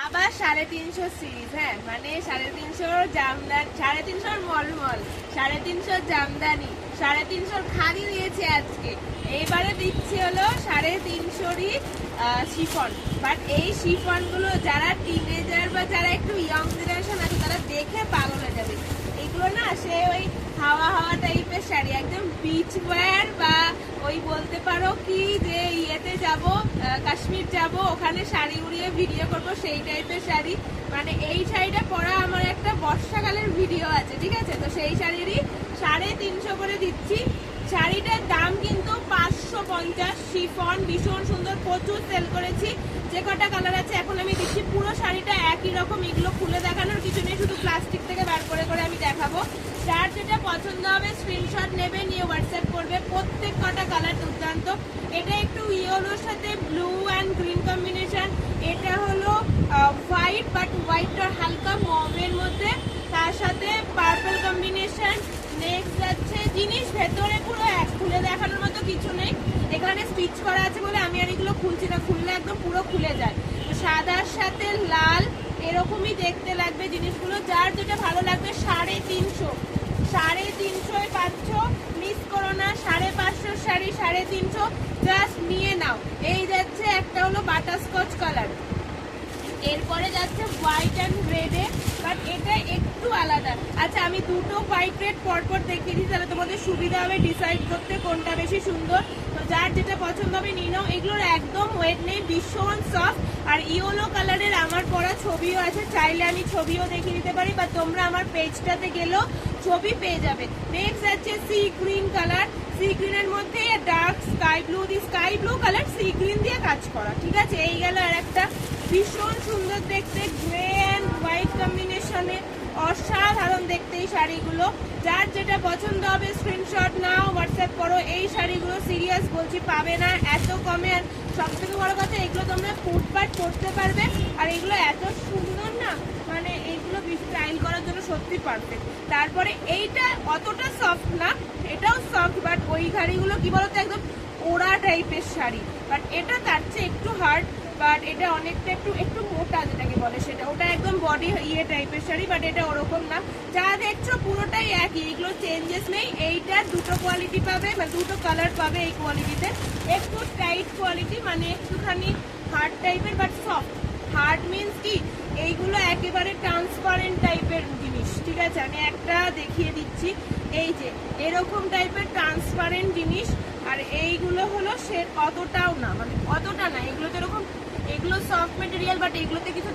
আবার 350 সিরিজ, হ্যাঁ মানে 350 জামদানি, 350 মলমল, 350 জামদানি, 350 খাদি দিয়েছে আজকে। এইবারে দিচ্ছি হলো 350-ই শিফন। বাট এই শিফন গুলো যারা টিনেজার বা যারা একটু ইয়ং জেনারেশন আছে তারা দেখে পাগল হয়ে যাবে। এগুলো না সে ওই হাওয়া হাওয়া টাইপের শাড়ি, একদম বিচ ওয়্যার বা ওই বলতে পারো কি যে ইয়েতে যাব, কাশ্মীর যাব, ওখানে শাড়ি উড়িয়ে ভিডিও করব, সেই টাইপের শাড়ি। মানে এই শাড়িটা পরা আমার একটা বর্ষাকালের ভিডিও আছে, ঠিক আছে? তো সেই শাড়িরই 350 করে দিচ্ছি। শাড়িটার দাম কিন্তু 550। শিফন ভীষণ সুন্দর, প্রচুর সেল করেছি। যে কটা কালার আছে এখন আমি দিচ্ছি। পুরো শাড়িটা একই রকম, এগুলো খুলে দেখানোর কিছু নেই, শুধু প্লাস্টিক থেকে বার করে করে আমি দেখাবো। যার যেটা পছন্দ হবে স্ক্রিনশট নেবে, নিয়ে হোয়াটসঅ্যাপ করবে। প্রত্যেক কটা কালার দুর্দান্ত। এটা একটু ইয়েলোর সাথে ব্লু অ্যান্ড গ্রিন কম্বিনেশন। এটা হলো হোয়াইট, বাট হোয়াইটটা হালকা মমের মধ্যে, তার সাথে পার্পল কম্বিনেশন। নেক্সট যাচ্ছে জিনিস ভেতরে পুরো এক, খুলে দেখানোর মতো কিছু নেই। এখানে স্টিচ করা আছে বলে আমি আর এগুলো খুলছি না, খুললে একদম পুরো খুলে যায়। সাদার সাথে লাল এরকমই দেখতে লাগবে জিনিসগুলো। যার যেটা ভালো লাগবে 350, 350 পাচ্ছ, মিস করো না। 550 শাড়ি 350, জাস্ট নিয়ে নাও। এই যাচ্ছে একটা হলো বাটারস্কচ কালার, এরপরে যাচ্ছে হোয়াইট অ্যান্ড রেডে, বাট এটা একটু আলাদা। আচ্ছা আমি দুটো হোয়াইট রেড পরপর দেখিয়ে দিই, তাহলে তোমাদের সুবিধা হবে ডিসাইড করতে কোনটা বেশি সুন্দর। তো যার যেটা পছন্দ হবে নিয়ে নাও। এগুলোর একদম ওয়েট নেই, ভীষণ সফট। আর ইয়েলো কালারের আমার পরা ছবিও আছে, চাইলে আমি ছবিও দেখিয়ে দিতে পারি, বা তোমরা আমার পেজটাতে গেলেও ছবি পেয়ে যাবে। নেক্সট আছে সি গ্রিন কালার, সি গ্রিনের মধ্যে dark sky blue, sky blue colour sea green দিয়ে কাজ করা, ঠিক আছে? এই গেল আর একটা ভীষণ সুন্দর দেখতে, গ্রে অ্যান্ড হোয়াইট কম্বিনেশনে, অসাধারণ দেখতে এই শাড়িগুলো। যার যেটা পছন্দ হবে স্ক্রিনশট নাও, হোয়াটসঅ্যাপ করো। এই শাড়িগুলো সিরিয়াস বলছি পাবে না এত কমে। আর সব থেকে বড় কথা, এগুলো তোমরা ফুটপাট করতে পারবে। আর এগুলো এত সুন্দর না, মানে এইগুলো স্টাইল করার জন্য সত্যি পারফেক্ট। তারপরে এইটা অতটা সফট না, এটাও সফট, বাট ওই শাড়িগুলো কি বলতো একদম ওড়া টাইপের শাড়ি। বাট এটা তার চেয়ে একটু হার্ড, বাট এটা অনেকটা একটু একটু মোটা যেটাকে বলে সেটা, ওটা একদম বডি ইয়ে টাইপের শাড়ি, বাট এটা ওরকম না। যা দেখছো পুরোটাই একই, এগুলো চেঞ্জেস নেই। এইটা দুটো কোয়ালিটি পাবে, মানে দুটো কালার পাবে এই কোয়ালিটিতে। একটু টাইট কোয়ালিটি, মানে একটুখানি হার্ড টাইপের বাট সফট। হার্ড মিন্স কি, এইগুলো একেবারে ট্রান্সপারেন্ট টাইপের জিনিস, ঠিক আছে? আমি একটা দেখিয়ে দিচ্ছি, এই যে এরকম টাইপের ট্রান্সপারেন্ট জিনিস। আর এইগুলো হলো সে অতটাও না, মানে অতটা না, এগুলো তো এরকম, এগুলো সফট মেটেরিয়াল, বাট এগুলোতে কিছু